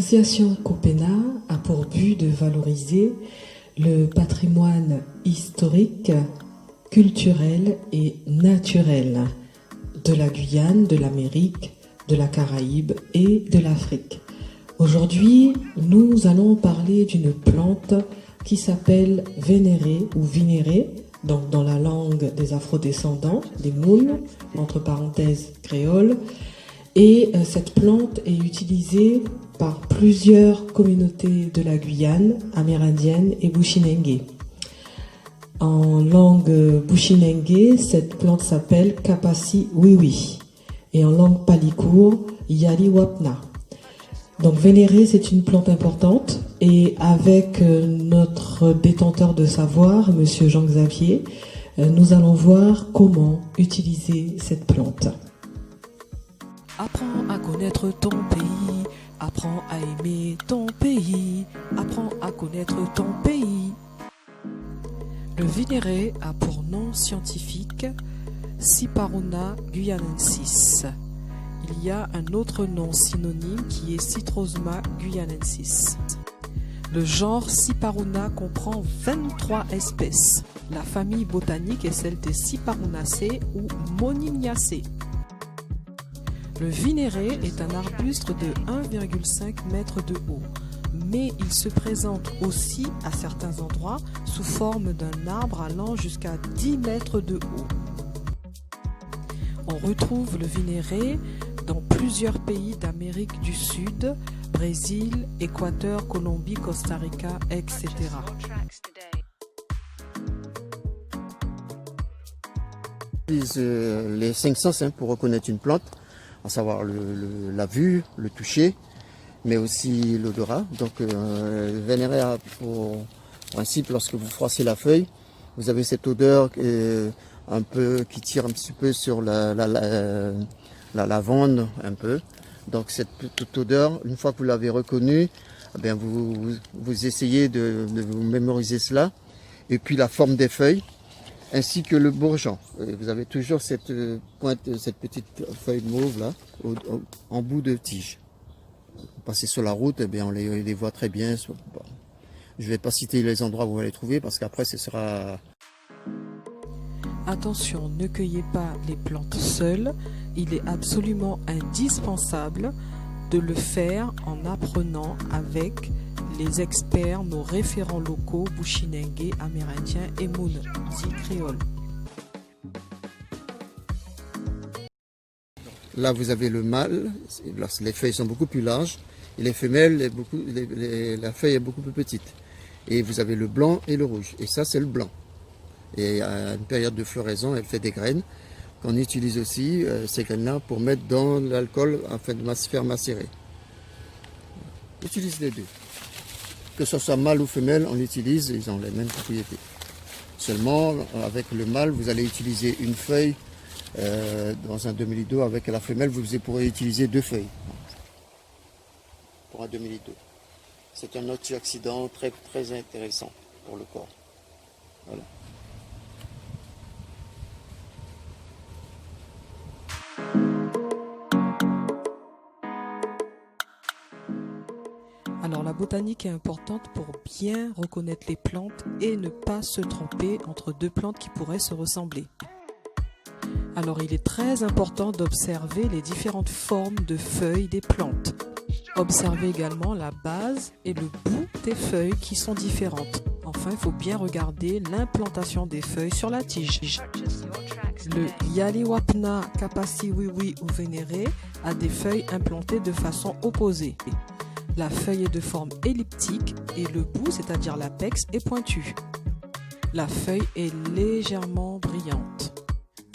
L'association Copena a pour but de valoriser le patrimoine historique, culturel et naturel de la Guyane, de l'Amérique, de la Caraïbe et de l'Afrique. Aujourd'hui, nous allons parler d'une plante qui s'appelle vénérée ou vinérée, donc dans la langue des afrodescendants, des Moun, entre parenthèses créole. Et cette plante est utilisée par plusieurs communautés de la Guyane, amérindienne et bushinengue. En langue bushinengue, cette plante s'appelle Kapasi Wiwi. Et en langue palikour, Yali Wapna. Donc vénérée, c'est une plante importante. Et avec notre détenteur de savoir, Monsieur Jean-Xavier, nous allons voir comment utiliser cette plante. Apprends à connaître ton pays, apprends à aimer ton pays, apprends à connaître ton pays. Le vinéré a pour nom scientifique Cyparona guyanensis. Il y a un autre nom synonyme qui est Citrosma guyanensis. Le genre Cyparona comprend 23 espèces. La famille botanique est celle des Cyparonacées ou Monimiacées. Le vinéré est un arbuste de 1,5 m de haut, mais il se présente aussi à certains endroits sous forme d'un arbre allant jusqu'à 10 mètres de haut. On retrouve le vinéré dans plusieurs pays d'Amérique du Sud, Brésil, Équateur, Colombie, Costa Rica, etc. Les 5 sens pour reconnaître une plante, à savoir la vue, le toucher, mais aussi l'odorat. Donc le vénéré a pour principe, lorsque vous froissez la feuille, vous avez cette odeur un peu qui tire un petit peu sur la lavande un peu. Donc cette petite odeur, une fois que vous l'avez reconnue, eh bien vous essayez de vous mémoriser cela. Et puis la forme des feuilles, ainsi que le bourgeon. Vous avez toujours cette pointe, cette petite feuille mauve là, en bout de tige. Vous passez sur la route, eh bien on les voit très bien. Je ne vais pas citer les endroits où vous allez les trouver parce qu'après ce sera... Attention, ne cueillez pas les plantes seules. Il est absolument indispensable de le faire en apprenant avec les experts, nos référents locaux, bushinengue, amérindiens et moun, dit créole. Là, vous avez le mâle, les feuilles sont beaucoup plus larges, et les femelles, la feuille est beaucoup plus petite. Et vous avez le blanc et le rouge, et ça c'est le blanc. Et à une période de floraison, elle fait des graines, qu'on utilise aussi, ces graines-là, pour mettre dans l'alcool afin de faire macérer. On utilise les deux. Que ce soit mâle ou femelle, on l'utilise, ils ont les mêmes propriétés. Seulement, avec le mâle, vous allez utiliser une feuille dans un demi-litre d'eau. Avec la femelle, vous pourrez utiliser 2 feuilles pour un demi-litre d'eau. C'est un antioxydant très, très intéressant pour le corps. Voilà. Alors la botanique est importante pour bien reconnaître les plantes et ne pas se tromper entre deux plantes qui pourraient se ressembler. Alors il est très important d'observer les différentes formes de feuilles des plantes. Observez également la base et le bout des feuilles qui sont différentes. Enfin, il faut bien regarder l'implantation des feuilles sur la tige. Le Yaliwapna Kapasi Wiwi ou vénéré a des feuilles implantées de façon opposée. La feuille est de forme elliptique et le bout, c'est-à-dire l'apex, est pointu. La feuille est légèrement brillante.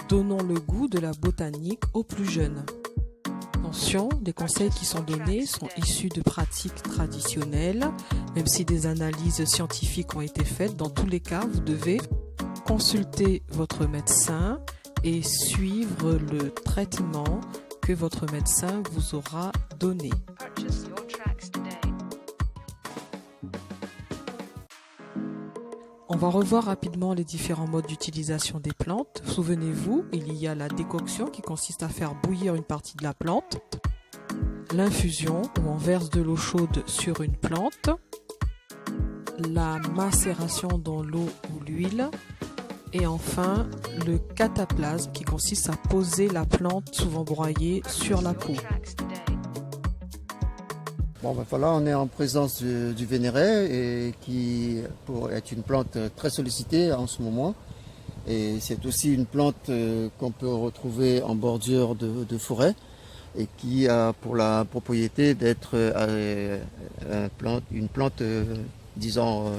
Donnons le goût de la botanique aux plus jeunes. Attention, les conseils qui sont donnés sont issus de pratiques traditionnelles. Même si des analyses scientifiques ont été faites, dans tous les cas, vous devez consulter votre médecin et suivre le traitement que votre médecin vous aura donné. On va revoir rapidement les différents modes d'utilisation des plantes. Souvenez-vous, il y a la décoction qui consiste à faire bouillir une partie de la plante. l'infusion où on verse de l'eau chaude sur une plante, la macération dans l'eau ou l'huile, et enfin le cataplasme qui consiste à poser la plante souvent broyée sur la peau. Bon, ben voilà, on est en présence du vénéret et qui est une plante très sollicitée en ce moment. Et c'est aussi une plante qu'on peut retrouver en bordure de forêt et qui a pour la propriété d'être une plante, disons,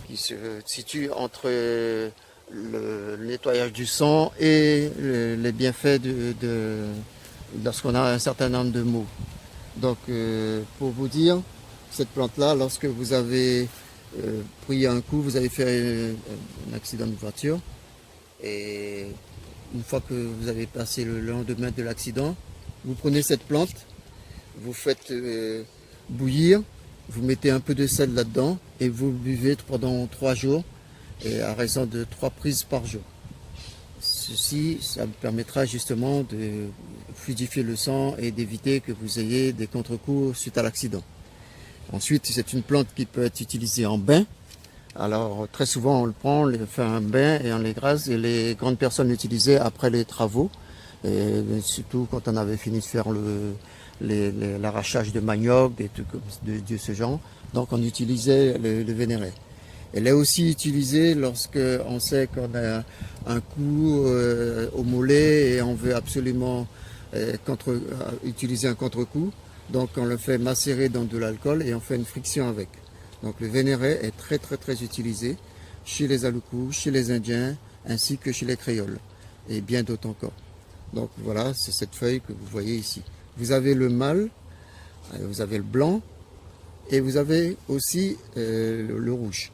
qui se situe entre le nettoyage du sang et les bienfaits lorsqu'on a un certain nombre de maux. Donc, pour vous dire, cette plante-là, lorsque vous avez pris un coup, vous avez fait un accident de voiture, et une fois que vous avez passé le lendemain de l'accident, vous prenez cette plante, vous faites bouillir, vous mettez un peu de sel là-dedans, et vous buvez pendant 3 jours, et à raison de 3 prises par jour. Ceci, ça vous permettra justement de fluidifier le sang et d'éviter que vous ayez des contre-coups suite à l'accident. Ensuite, c'est une plante qui peut être utilisée en bain. Alors, très souvent, on le prend, on fait un bain et on l'égrase. Et les grandes personnes l'utilisaient après les travaux, et surtout quand on avait fini de faire l'arrachage de manioc, des trucs de ce genre. Donc, on utilisait le vénéret. Elle est aussi utilisée lorsque on sait qu'on a un coup au mollet et on veut absolument utiliser un contre-coup. Donc on le fait macérer dans de l'alcool et on fait une friction avec. Donc le vénéret est très très très utilisé chez les Aloukou, chez les Indiens ainsi que chez les Créoles et bien d'autres encore. Donc voilà, c'est cette feuille que vous voyez ici. Vous avez le mâle, vous avez le blanc et vous avez aussi le rouge.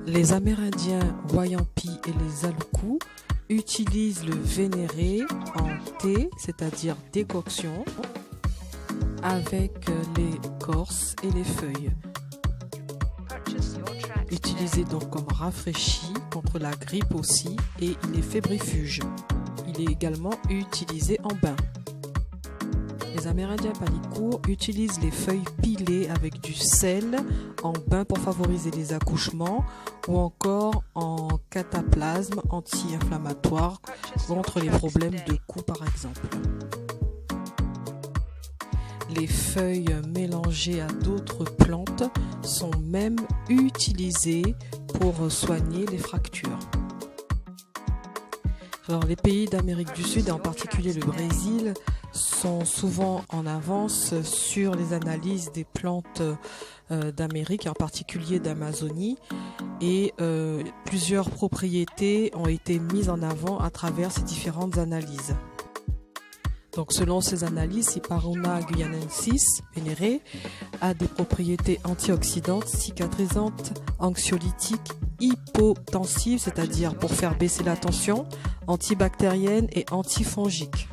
Les Amérindiens Wayampi et les Aloukou utilisent le vénéret en thé, c'est-à-dire décoction, avec l'écorce et les feuilles. Utilisé donc comme rafraîchi contre la grippe aussi, et il est fébrifuge. Il est également utilisé en bain. Les Amérindiens Palicourt utilisent les feuilles pilées avec du sel en bain pour favoriser les accouchements ou encore en cataplasme anti-inflammatoire contre les problèmes de cou par exemple. Les feuilles mélangées à d'autres plantes sont même utilisées pour soigner les fractures. Alors, les pays d'Amérique du Sud, et en particulier le Brésil, sont souvent en avance sur les analyses des plantes d'Amérique, en particulier d'Amazonie, et plusieurs propriétés ont été mises en avant à travers ces différentes analyses. Donc, selon ces analyses, Cyparuna guyanensis vénéré a des propriétés antioxydantes, cicatrisantes, anxiolytiques, hypotensives, c'est-à-dire pour faire baisser la tension, antibactérienne et antifongique.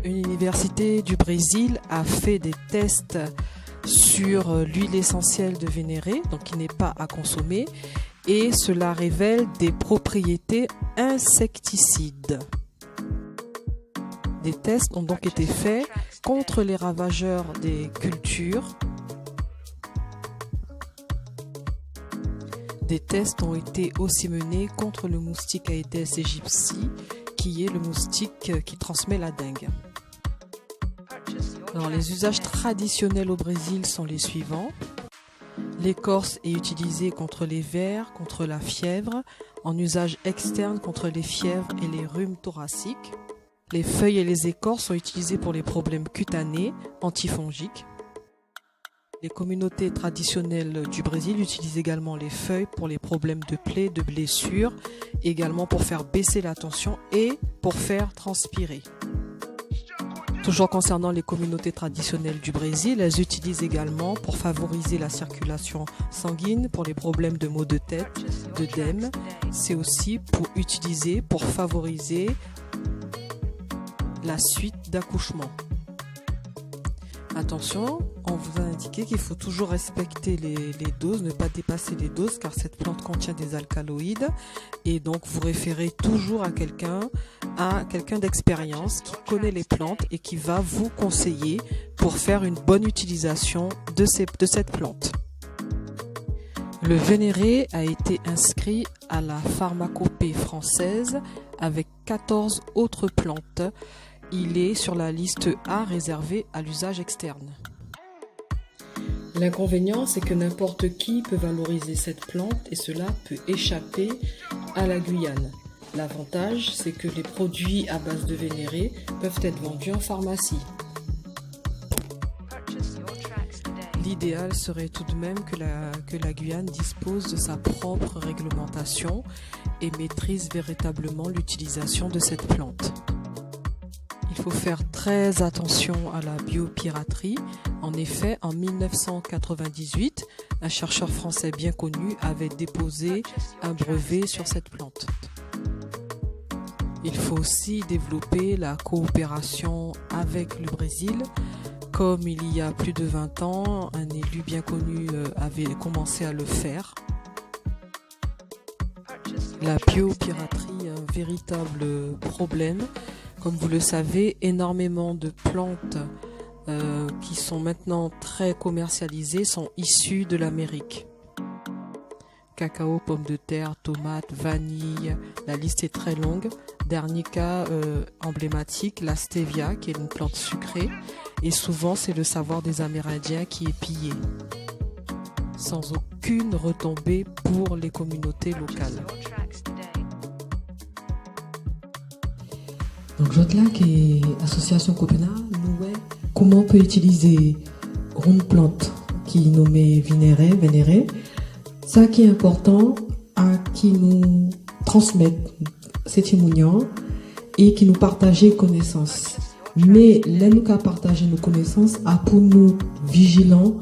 Une université du Brésil a fait des tests sur l'huile essentielle de vénéret, donc qui n'est pas à consommer, et cela révèle des propriétés insecticides. Des tests ont donc été faits contre les ravageurs des cultures. Des tests ont été aussi menés contre le moustique Aedes aegypti, qui est le moustique qui transmet la dengue. Alors, les usages traditionnels au Brésil sont les suivants. L'écorce est utilisée contre les vers, contre la fièvre, en usage externe contre les fièvres et les rhumes thoraciques. Les feuilles et les écorces sont utilisées pour les problèmes cutanés, antifongiques. Les communautés traditionnelles du Brésil utilisent également les feuilles pour les problèmes de plaies, de blessures, également pour faire baisser la tension et pour faire transpirer. Toujours concernant les communautés traditionnelles du Brésil, elles utilisent également pour favoriser la circulation sanguine, pour les problèmes de maux de tête, d'œdème. C'est aussi pour favoriser la suite d'accouchement. Attention, on vous a indiqué qu'il faut toujours respecter les doses, ne pas dépasser les doses car cette plante contient des alcaloïdes et donc vous référez toujours à quelqu'un d'expérience qui connaît les plantes et qui va vous conseiller pour faire une bonne utilisation de cette plante. Le vénéré a été inscrit à la pharmacopée française avec 14 autres plantes. Il est sur la liste A réservée à l'usage externe. L'inconvénient, c'est que n'importe qui peut valoriser cette plante et cela peut échapper à la Guyane. L'avantage, c'est que les produits à base de vénéré peuvent être vendus en pharmacie. L'idéal serait tout de même que la Guyane dispose de sa propre réglementation et maîtrise véritablement l'utilisation de cette plante. Il faut faire très attention à la biopiraterie. En effet, en 1998, un chercheur français bien connu avait déposé un brevet sur cette plante. Il faut aussi développer la coopération avec le Brésil. Comme il y a plus de 20 ans, un élu bien connu avait commencé à le faire. La biopiraterie est un véritable problème. Comme vous le savez, énormément de plantes qui sont maintenant très commercialisées sont issues de l'Amérique. Cacao, pommes de terre, tomates, vanille, la liste est très longue. Dernier cas emblématique, la stevia, qui est une plante sucrée. Et souvent, c'est le savoir des Amérindiens qui est pillé, sans aucune retombée pour les communautés locales. Donc Jotlac et Association Copenhague, comment on peut utiliser une plante qui est nommée vénéré. Ça qui est important, à qui nous transmettent ces témoignages et qui nous partagent connaissances. Mais là nous qu'à partager nos connaissances, à pour nous vigilants,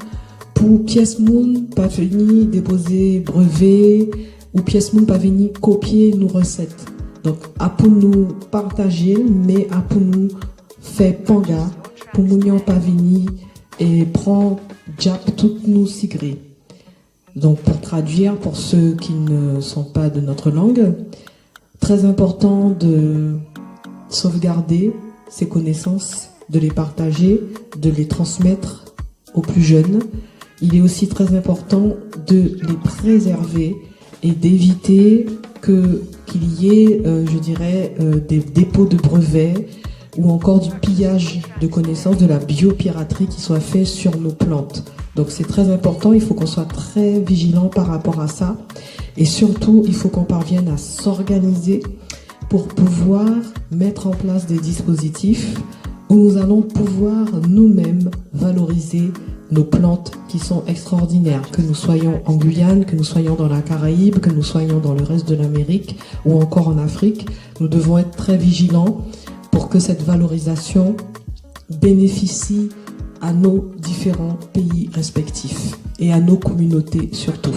pour pièce moun pas venir déposer brevet ou pièce moun pas venir copier nos recettes. Donc, à pour nous partager, mais à pour nous faire panga, pour nous pas venir et prendre jap toutes nos sigrés. Donc, pour traduire, pour ceux qui ne sont pas de notre langue, très important de sauvegarder ces connaissances, de les partager, de les transmettre aux plus jeunes. Il est aussi très important de les préserver et d'éviter qu'il y ait, des dépôts de brevets ou encore du pillage de connaissances, de la biopiraterie qui soit fait sur nos plantes. Donc c'est très important, il faut qu'on soit très vigilant par rapport à ça. Et surtout, il faut qu'on parvienne à s'organiser pour pouvoir mettre en place des dispositifs où nous allons pouvoir nous-mêmes valoriser nos plantes qui sont extraordinaires, que nous soyons en Guyane, que nous soyons dans la Caraïbe, que nous soyons dans le reste de l'Amérique ou encore en Afrique. Nous devons être très vigilants pour que cette valorisation bénéficie à nos différents pays respectifs et à nos communautés surtout.